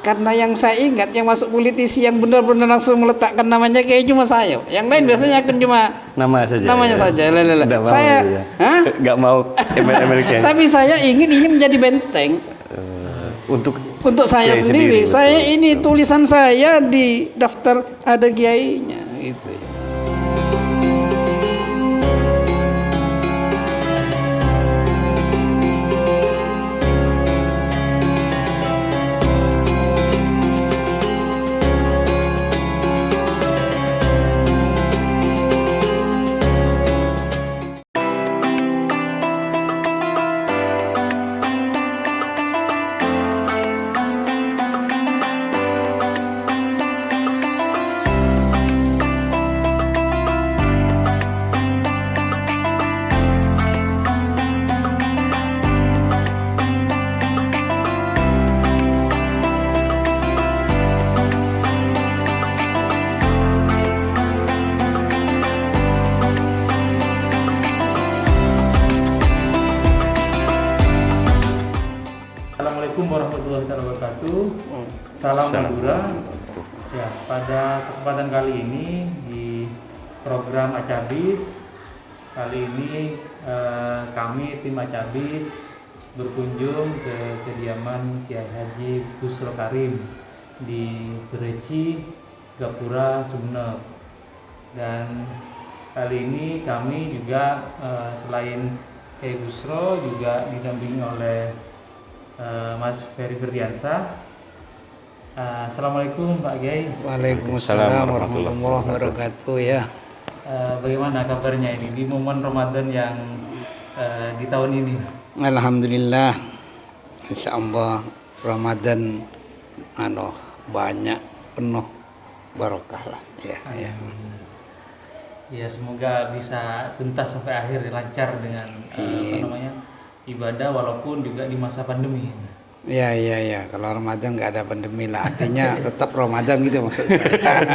Karena yang saya ingat yang masuk politisi yang benar-benar langsung meletakkan namanya kayak cuma saya. Yang lain biasanya kan cuma namanya saja. Saya nggak mau email kayak. Tapi saya ingin ini menjadi benteng untuk saya sendiri. Saya ini tulisan saya di daftar ada kiainya gitu. Assalamualaikum warahmatullahi wabarakatuh. Salam Madura. Ya, pada kesempatan kali ini di program Acabis kali ini kami tim Acabis berkunjung ke kediaman Kiai Haji Busro Karim di Bereci, Gapura, Sumeneb. Dan kali ini kami juga selain Kiai Busro juga didampingi oleh Mas Ferry Ferdiansyah. Assalamualaikum Pak Kiai. Waalaikumsalam warahmatullahi wabarakatuh ya. Bagaimana kabarnya ini di momen Ramadan yang di tahun ini? Alhamdulillah, Insya Allah Ramadan banyak penuh barokah lah ya. Ya semoga bisa tuntas sampai akhir lancar dengan ibadah walaupun juga di masa pandemi. Ya. Kalau Ramadan nggak ada pandemi lah, artinya tetap Ramadan gitu maksud saya.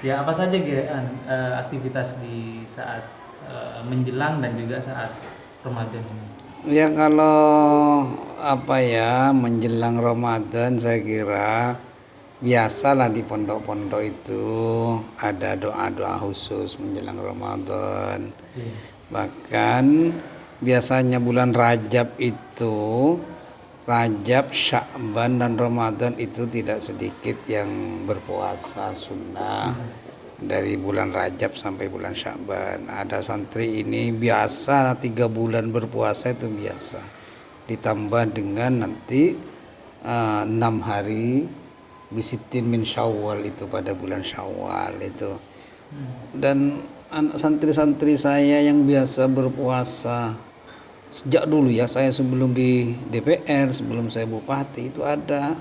Ya apa saja aktivitas di saat menjelang dan juga saat Ramadan ini? Ya kalau menjelang Ramadan saya kira biasalah di pondok-pondok itu ada doa-doa khusus menjelang Ramadan. Bahkan biasanya bulan Rajab itu, Rajab, Sya'ban dan Ramadan itu tidak sedikit yang berpuasa sunnah. Dari bulan Rajab sampai bulan Sya'ban. Ada santri ini biasa 3 bulan berpuasa itu biasa. Ditambah dengan nanti 6 hari bisitin min Syawal itu pada bulan Syawal itu. Dan anak santri-santri saya yang biasa berpuasa sejak dulu ya, saya sebelum di DPR, sebelum saya bupati itu ada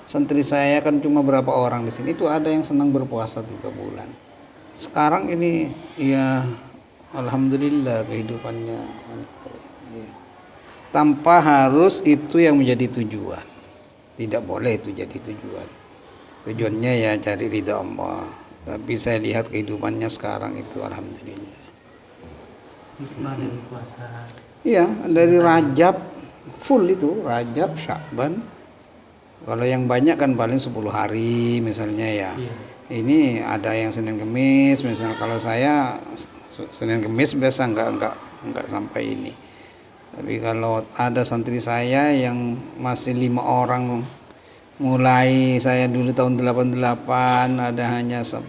santri saya kan cuma berapa orang di sini itu ada yang senang berpuasa 3 bulan. Sekarang ini ya alhamdulillah kehidupannya tanpa harus itu yang menjadi tujuan. Tidak boleh itu jadi tujuan. Tujuannya ya cari ridha Allah. Tapi saya lihat kehidupannya sekarang itu alhamdulillah. Iya, dari Rajab full itu, Rajab, Sya'ban. Kalau yang banyak kan paling 10 hari misalnya ya. Ini ada yang Senin Kemis, misalnya kalau saya Senin Kemis biasa enggak sampai ini. Tapi kalau ada santri saya yang masih 5 orang, mulai saya dulu tahun 88 ada hanya 10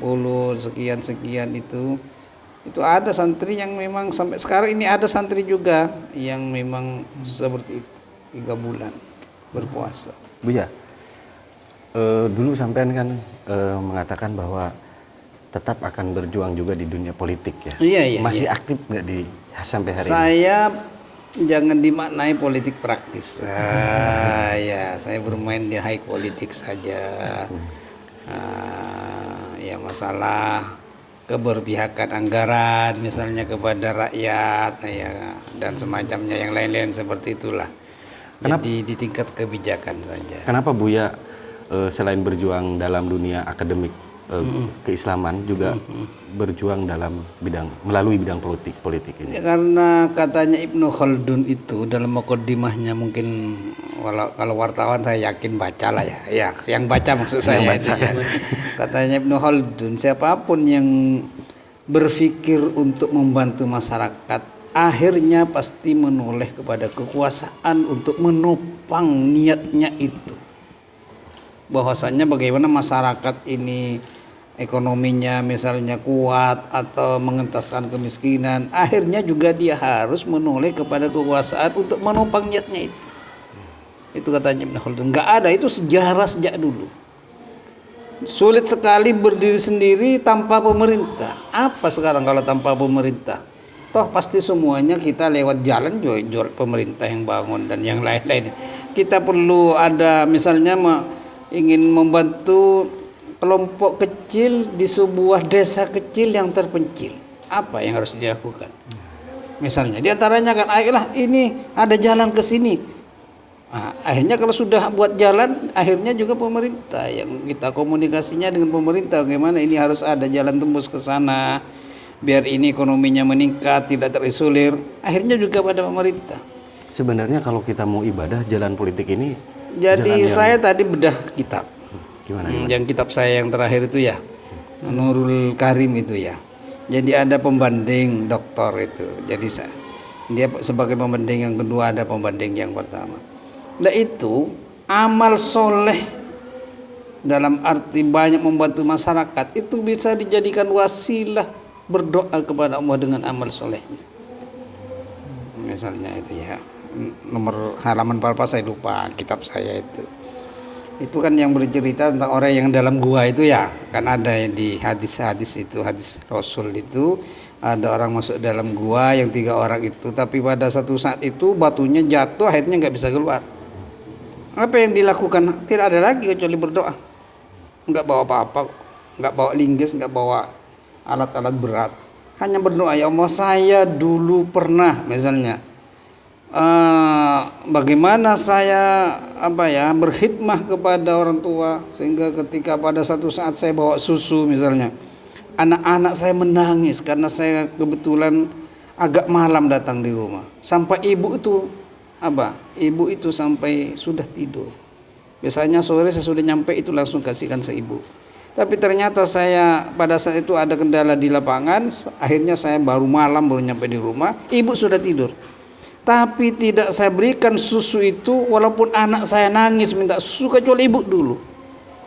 sekian itu ada santri yang memang sampai sekarang ini ada santri juga yang memang seperti itu 3 bulan berpuasa. Buya, dulu sampean kan mengatakan bahwa tetap akan berjuang juga di dunia politik ya. Iya. Masih aktif nggak di sampai hari ini? Saya jangan dimaknai politik praktis. Ya, saya bermain di high politik saja. Ya masalah keberpihakan anggaran misalnya kepada rakyat ya, dan semacamnya yang lain-lain seperti itulah. Jadi di tingkat kebijakan saja. Kenapa Buya selain berjuang dalam dunia akademik keislaman juga berjuang melalui bidang politik ini. Ya, karena katanya Ibnu Khaldun itu dalam mukaddimahnya, mungkin kalau wartawan saya yakin baca lah ya, yang baca maksud saya itu ya. Katanya Ibnu Khaldun, siapapun yang berpikir untuk membantu masyarakat akhirnya pasti menoleh kepada kekuasaan untuk menopang niatnya itu. Bahwasanya bagaimana masyarakat ini ekonominya misalnya kuat atau mengentaskan kemiskinan, akhirnya juga dia harus menoleh kepada kekuasaan untuk menopang niatnya itu. Itu katanya Ibnu Khaldun. Enggak ada, itu sejarah sejak dulu. Sulit sekali berdiri sendiri tanpa pemerintah. Apa sekarang kalau tanpa pemerintah? Toh pasti semuanya kita lewat jalan jual pemerintah yang bangun dan yang lain-lain. Kita perlu ada misalnya ingin membantu kelompok kecil di sebuah desa kecil yang terpencil. Apa yang harus dilakukan? Misalnya diantaranya kan, ayolah ini ada jalan ke sini. Nah, akhirnya kalau sudah buat jalan, akhirnya juga pemerintah yang kita komunikasinya dengan pemerintah. Bagaimana ini harus ada jalan tembus ke sana, biar ini ekonominya meningkat, tidak terisolir. Akhirnya juga pada pemerintah. Sebenarnya kalau kita mau ibadah, jalan politik ini. Jadi saya tadi bedah kitab. Gimana? Yang kitab saya yang terakhir itu ya, Nurul Karim itu ya. Jadi ada pembanding doktor itu. Jadi dia sebagai pembanding yang kedua, ada pembanding yang pertama. Nah itu amal soleh dalam arti banyak membantu masyarakat itu bisa dijadikan wasilah berdoa kepada Allah dengan amal solehnya. Misalnya itu ya, nomor halaman berapa saya lupa, kitab saya itu kan yang bercerita tentang orang yang dalam gua itu ya, kan ada di hadis-hadis itu, hadis Rasul itu ada orang masuk dalam gua yang 3 orang itu, tapi pada satu saat itu batunya jatuh, akhirnya nggak bisa keluar. Apa yang dilakukan? Tidak ada lagi kecuali berdoa. Nggak bawa apa-apa, nggak bawa linggis, nggak bawa alat-alat berat, hanya berdoa, ya Allah saya dulu pernah misalnya bagaimana saya berkhidmah kepada orang tua, sehingga ketika pada satu saat saya bawa susu misalnya, anak-anak saya menangis karena saya kebetulan agak malam datang di rumah, sampai ibu itu sampai sudah tidur. Biasanya sore saya sudah nyampe itu langsung kasihkan se ibu, tapi ternyata saya pada saat itu ada kendala di lapangan, akhirnya saya baru nyampe di rumah, ibu sudah tidur. Tapi tidak saya berikan susu itu walaupun anak saya nangis minta susu, kecuali ibu dulu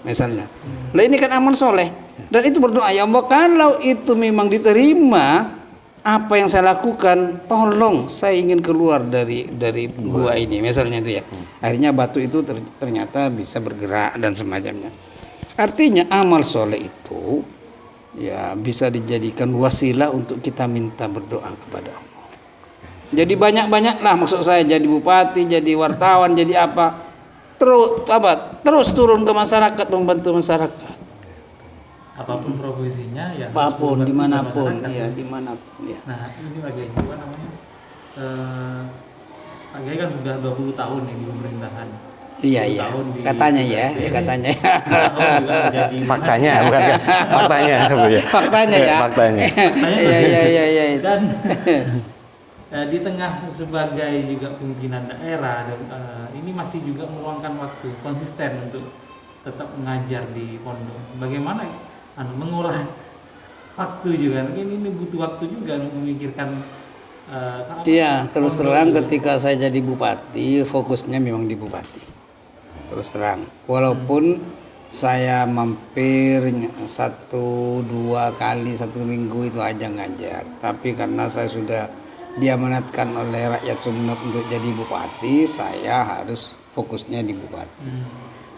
misalnya. Nah ini kan amal soleh, dan itu berdoa, ya Allah kalau itu memang diterima apa yang saya lakukan, tolong saya ingin keluar dari gua ini misalnya itu ya. Akhirnya batu itu ternyata bisa bergerak dan semacamnya. Artinya amal soleh itu ya bisa dijadikan wasilah untuk kita minta berdoa kepada Allah. Jadi banyak-banyaklah, maksud saya jadi bupati, jadi wartawan, jadi apa, terus turun ke masyarakat, membantu masyarakat. Apapun profesinya ya. Apapun, dimanapun, ya dimanapun. Ya. Nah ini bagaimana namanya? Pak Kiai kan sudah 20 tahun nih di pemerintahan. Iya. Katanya ya. Faktanya bukan kan? Faktanya ya. Faktanya. Iya. Dan di tengah sebagai juga pimpinan daerah dan ini masih juga meluangkan waktu konsisten untuk tetap mengajar di pondok. Bagaimana mengolah waktu juga? Ini butuh waktu juga memikirkan. Iya, terus terang ketika saya jadi bupati, fokusnya memang di bupati. Terus terang, walaupun saya mampir 1-2 kali 1 minggu itu aja ngajar, tapi karena saya sudah diamanatkan oleh rakyat Sumeneb untuk jadi bupati, saya harus fokusnya di bupati.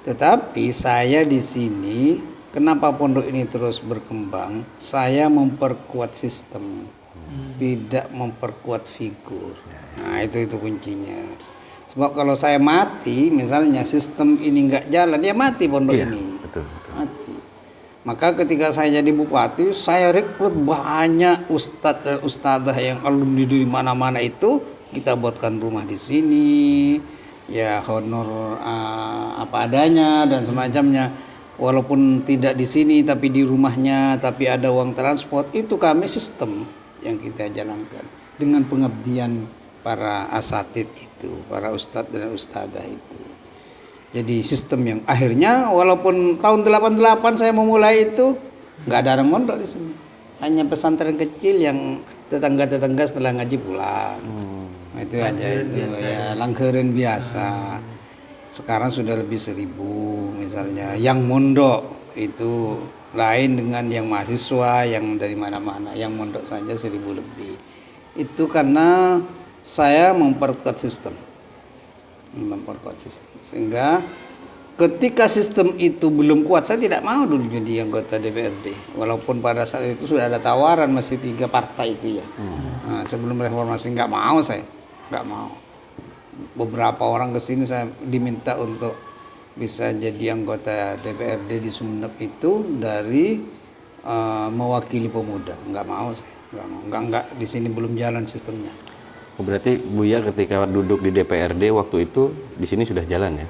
Tetapi saya di sini, kenapa pondok ini terus berkembang? Saya memperkuat sistem, tidak memperkuat figur. Nah itu kuncinya. Sebab kalau saya mati, misalnya sistem ini nggak jalan, ya mati pondok ini. Betul. Mati. Maka ketika saya jadi bupati, saya rekrut banyak ustadz dan ustadzah yang alumni di mana-mana itu, kita buatkan rumah di sini, ya honor apa adanya dan semacamnya. walaupun tidak di sini tapi di rumahnya, tapi ada uang transport, itu kami sistem yang kita jalankan dengan pengabdian para asatid itu, para ustadz dan ustadzah itu. Jadi sistem yang akhirnya walaupun tahun 88 saya memulai itu nggak ada orang mondok di sini, hanya pesantren kecil yang tetangga-tetangga setelah ngaji pulang. Itu aja itu ya, langgeren biasa. Sekarang sudah lebih 1.000 misalnya. Yang mondok itu lain dengan yang mahasiswa yang dari mana-mana. Yang mondok saja 1.000 lebih. Itu karena saya memperkuat sistem. Sehingga ketika sistem itu belum kuat, saya tidak mau dulu jadi anggota DPRD. Walaupun pada saat itu sudah ada tawaran masih 3 partai itu ya. Nah, sebelum reformasi nggak mau saya. Nggak mau. Beberapa orang kesini saya diminta untuk bisa jadi anggota DPRD di Sumeneb itu dari mewakili pemuda. Nggak mau saya. Nggak di sini belum jalan sistemnya. Berarti Buya ketika duduk di DPRD waktu itu di sini sudah jalan ya?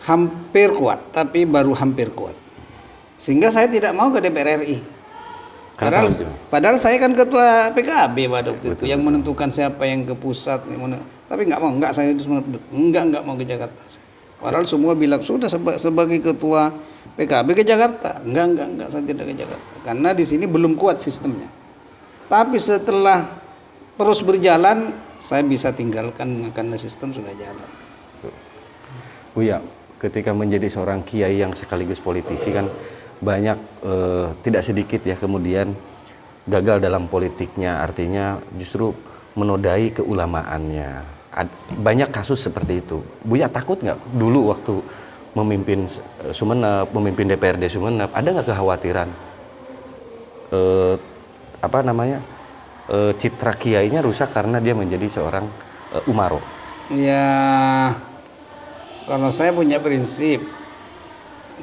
Hampir kuat, tapi baru hampir kuat. Sehingga saya tidak mau ke DPR RI. Padahal saya kan ketua PKB pada waktu itu, yang menentukan siapa yang ke pusat. Tapi nggak saya nggak mau ke Jakarta. Padahal semua bilang sudah sebagai ketua PKB ke Jakarta. Enggak, saya tidak ke Jakarta. Karena di sini belum kuat sistemnya. Tapi setelah terus berjalan, saya bisa tinggalkan karena sistem sudah jalan. Buya, ketika menjadi seorang kiai yang sekaligus politisi kan banyak tidak sedikit ya kemudian gagal dalam politiknya, artinya justru menodai keulamaannya. Banyak kasus seperti itu. Buya takut nggak dulu waktu memimpin Sumeneb, memimpin DPRD Sumeneb, ada nggak kekhawatiran citra kiainya rusak karena dia menjadi seorang umaro? Ya, kalau saya punya prinsip,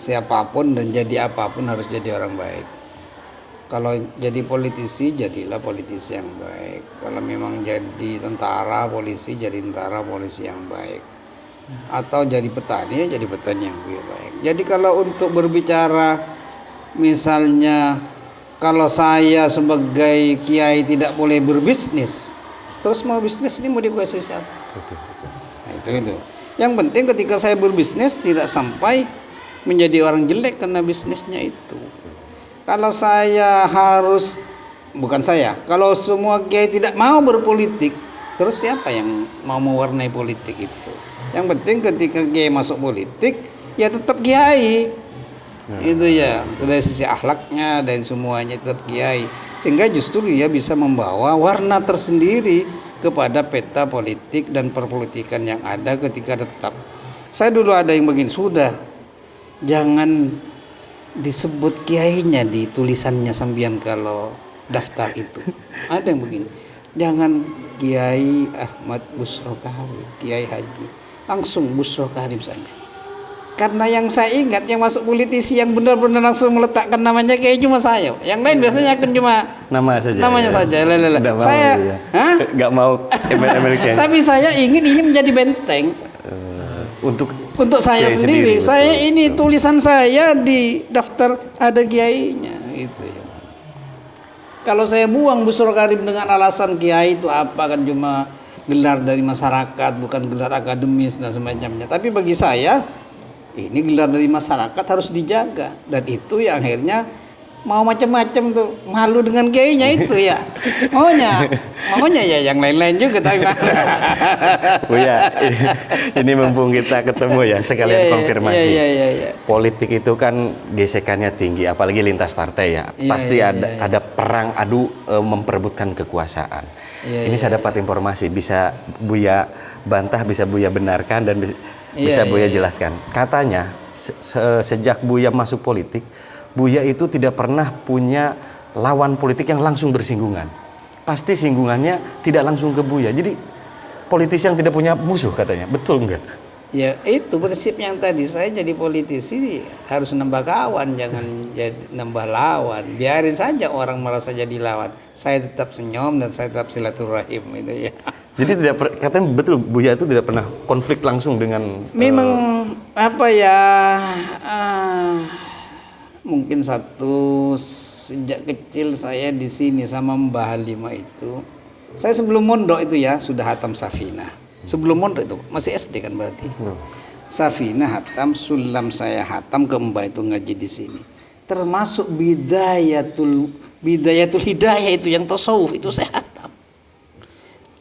siapapun dan jadi apapun harus jadi orang baik. Kalau jadi politisi, jadilah politisi yang baik. Kalau memang jadi tentara, polisi, jadi tentara, polisi yang baik. Atau jadi petani, jadi petani yang baik. Jadi kalau untuk berbicara, misalnya, kalau saya sebagai kiai tidak boleh berbisnis, terus mau bisnis ini mau dikuasai siapa? Nah, itu. Yang penting ketika saya berbisnis tidak sampai menjadi orang jelek karena bisnisnya itu. Kalau kalau semua kiai tidak mau berpolitik, terus siapa yang mau mewarnai politik itu? Yang penting ketika kiai masuk politik, ya tetap kiai. Itu ya, dari sisi akhlaknya dan semuanya tetap kiai. Sehingga justru dia bisa membawa warna tersendiri kepada peta politik dan perpolitikan yang ada ketika tetap. Saya dulu ada yang begini, sudah jangan disebut kiainya di tulisannya sambian kalau daftar itu. Ada yang begini, jangan Kiai Ahmad Busro Karim, Kiai Haji, langsung Busro Karim saja. Karena yang saya ingat yang masuk politisi yang benar-benar langsung meletakkan namanya kiai cuma saya. Yang lain biasanya akan cuma namanya saja. Saya nggak mau embel-embel kiai. Tapi saya ingin ini menjadi benteng untuk saya sendiri. Saya ini tulisan saya di daftar ada kiainya gitu ya. Kalau saya buang Busro Karim dengan alasan kiai itu apa, kan cuma gelar dari masyarakat, bukan gelar akademis dan semacamnya. Tapi bagi saya ini gelar dari masyarakat harus dijaga, dan itu yang akhirnya mau macam-macam tuh, malu dengan kiainya itu ya. Maunya ya yang lain-lain juga tapi Buya, ini mumpung kita ketemu ya sekalian konfirmasi. Iya. Politik itu kan gesekannya tinggi, apalagi lintas partai ya. Pasti ada perang adu memperebutkan kekuasaan. Ini saya dapat informasi, bisa Buya bantah, bisa Buya benarkan dan bisa Buya jelaskan. Katanya sejak Buya masuk politik, Buya itu tidak pernah punya lawan politik yang langsung bersinggungan. Pasti singgungannya tidak langsung ke Buya. Jadi politisi yang tidak punya musuh katanya. Betul enggak? Ya itu prinsip yang tadi, saya jadi politisi harus nambah kawan, jangan jadi nambah lawan. Biarin saja orang merasa jadi lawan. Saya tetap senyum dan saya tetap silaturahim itu ya. Jadi katanya betul Buya itu tidak pernah konflik langsung dengan memang mungkin satu, sejak kecil saya di sini sama Mbah Halimah itu. Saya sebelum mondok itu ya sudah hatam Safinah. Sebelum mondok itu masih SD kan berarti. Safinah hatam, sulam saya hatam, ke Mbah itu ngaji di sini. Termasuk bidayatul hidayah itu yang tasawuf itu saya hatam.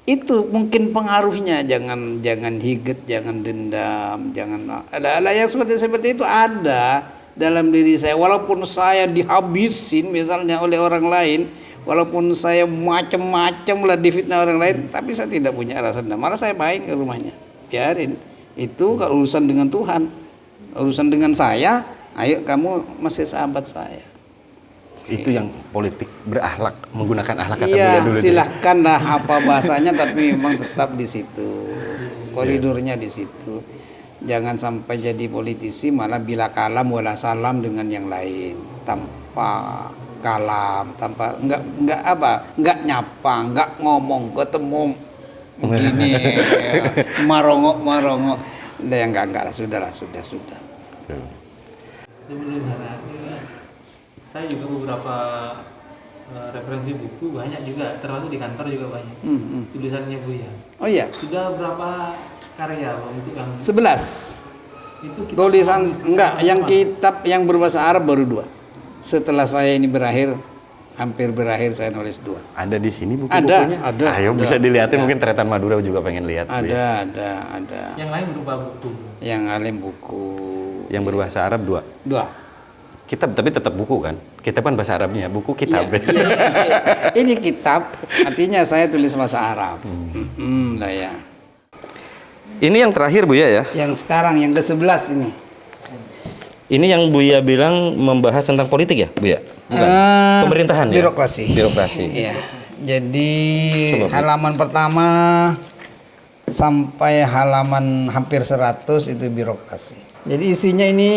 Itu mungkin pengaruhnya, jangan higet, jangan dendam, jangan ala yang seperti itu ada dalam diri saya. Walaupun saya dihabisin misalnya oleh orang lain, walaupun saya macam-macam lah difitnah orang lain, tapi saya tidak punya rasa dendam. Malah saya baik ke rumahnya. Biarin. Itu kalau urusan dengan Tuhan. Urusan dengan saya, ayo kamu masih sahabat saya. Itu yang politik berakhlak, menggunakan akhlak kata Iya, Buya dulu. silahkanlah apa bahasanya, tapi memang tetap di situ. Koridornya di situ. Jangan sampai jadi politisi malah bila kalam wala salam dengan yang lain, tanpa kalam, tanpa enggak nyapa, enggak ngomong, ketemu begini marongok lah, enggak lah, sudah. Sebelum sana, saya juga beberapa referensi buku banyak juga, termasuk di kantor juga banyak. Tulisannya Buya. Oh iya. Sudah berapa karya untuk yang 11. itu kita Tulisan tulis enggak, yang apa? kitab yang berbahasa Arab baru 2. Setelah saya ini hampir berakhir saya nulis 2. Ada di sini Ada, buku-bukunya? ada. Ayo Ada. bisa dilihatin, Ada. mungkin Tretan Madura juga pengen lihat. Buya. Ada. Yang lain berupa buku. Yang alim buku. Yang berbahasa Arab 2. 2. Kitab tapi tetap buku kan? Kitab kan bahasa Arabnya, buku kitab. Iya. Ini kitab, artinya saya tulis bahasa Arab. Lah ya. Ini yang terakhir Buya ya. Yang sekarang yang ke-11 ini. Ini yang Buya bilang membahas tentang politik ya, Buya? Bukan. Pemerintahan ya? Birokrasi. Iya. Jadi Coba, Bu. halaman pertama sampai halaman hampir 100 itu birokrasi. Jadi isinya ini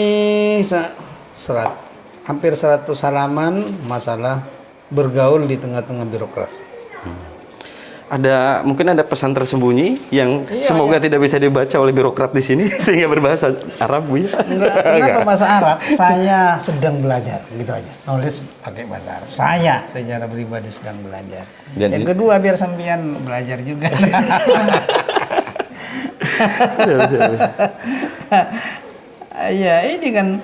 hampir 100 halaman masalah bergaul di tengah-tengah birokrasi. Mungkin ada pesan tersembunyi yang semoga tidak bisa dibaca oleh birokrat di sini sehingga berbahasa Arab, Buya. Enggak, kenapa bahasa Arab? Saya sedang belajar, gitu aja. Nulis pakai bahasa Arab. Saya secara pribadi sedang belajar. Dan yang kedua biar sampean belajar juga. Ya, ini kan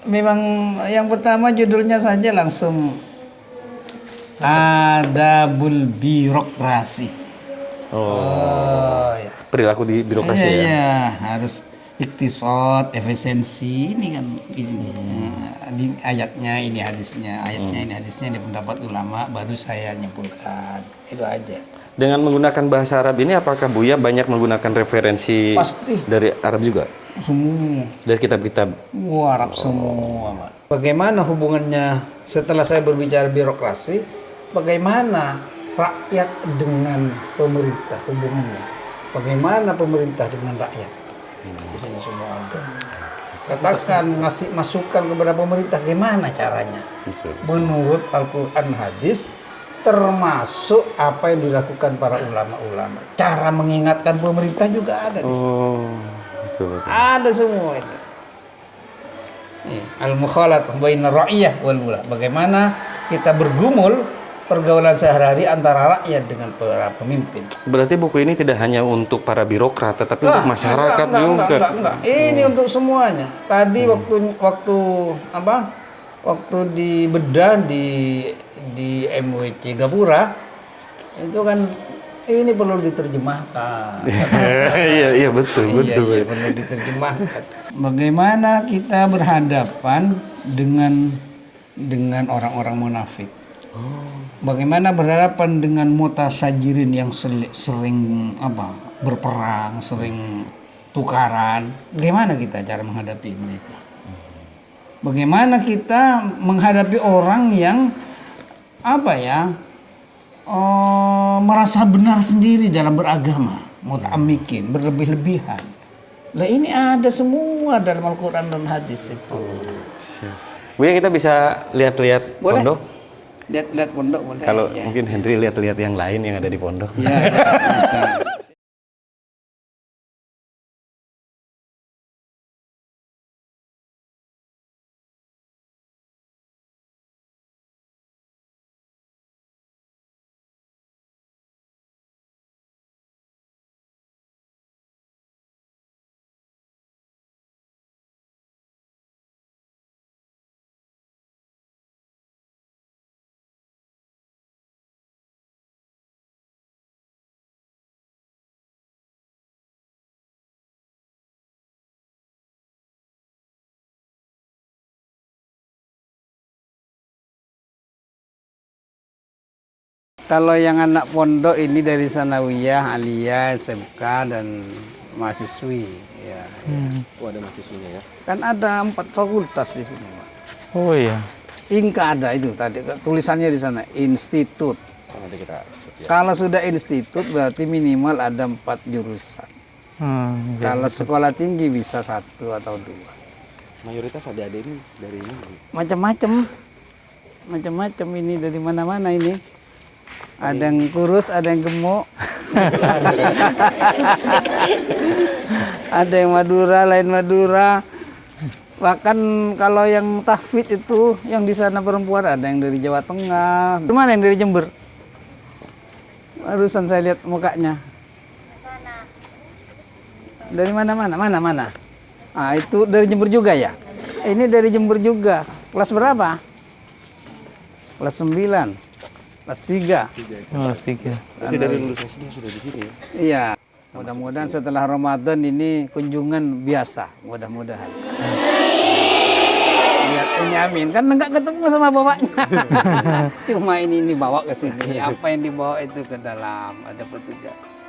memang yang pertama judulnya saja langsung Adabul Birokrasi. Oh, ya. Perilaku di birokrasi ya. Iya, harus iktisad, efisiensi, ini kan ini. Ini ayatnya, ini hadisnya, ini pendapat ulama, baru saya nyimpulkan. Itu aja. Dengan menggunakan bahasa Arab ini, apakah Buya banyak menggunakan referensi Pasti. dari Arab juga? Semua. Dari kitab-kitab? Wah, Arab semua, Pak. Bagaimana hubungannya setelah saya berbicara birokrasi, bagaimana rakyat dengan pemerintah hubungannya? Bagaimana pemerintah dengan rakyat? Di sini semua ada. Katakan ngasih masukan kepada pemerintah, gimana caranya? Menurut Al-Quran hadis, termasuk apa yang dilakukan para ulama-ulama. Cara mengingatkan pemerintah juga ada di sini. Betul. Ada semua itu. Al-mukhalat baina ra'iyah wal wula. Bagaimana kita bergumul pergaulan sehari-hari antara rakyat dengan para pemimpin. Berarti buku ini tidak hanya untuk para birokrat, tetapi untuk masyarakat juga. Enggak. Ini untuk semuanya. Tadi waktu di bedah di MWC Gapura itu kan ini perlu diterjemahkan. Iya betul. Iya, perlu diterjemahkan. Bagaimana kita berhadapan dengan orang-orang munafik? Bagaimana berhadapan dengan mutasajirin yang sering berperang, sering tukaran? Bagaimana kita cara menghadapi mereka? Bagaimana kita menghadapi orang yang merasa benar sendiri dalam beragama, muta'ammikin, berlebih-lebihan. Lah ini ada semua dalam Al-Quran dan hadis itu. Buya, kita bisa lihat-lihat pondok? Lihat-lihat pondok boleh. Kalau ya. mungkin Henry lihat-lihat yang lain yang ada di pondok. Ya, bisa. Kalau yang anak pondok ini dari sanawiyah, aliyah, SMK dan mahasiswi. Ya. Oh, ada mahasiswinya ya. Kan ada 4 fakultas di sini, Pak. Oh iya. Inka ada itu tadi tulisannya di sana, institut. Nanti kita ya. Kalau sudah institut berarti minimal ada 4 jurusan. Kalau sekolah tinggi bisa 1 atau 2. Mayoritas adik-adik ini dari ini. Macam-macam ini dari mana-mana ini. Ada yang kurus, ada yang gemuk. Ada yang Madura, lain Madura. Bahkan kalau yang tahfidz itu yang di sana perempuan ada yang dari Jawa Tengah. Mana yang dari Jember? Barusan saya lihat mukanya. Dari mana? Ah, itu dari Jember juga ya? Ini dari Jember juga. Kelas berapa? Kelas 9. Kelas 3. Kelas 3. Jadi dari lulusan SD sudah di sini ya. Iya. Mudah-mudahan setelah Ramadan ini kunjungan biasa. Mudah-mudahan. Lihat ini amin. Kan enggak ketemu sama bapaknya. Cuma ini bawa ke sini. Apa yang dibawa itu ke dalam. Ada petugas.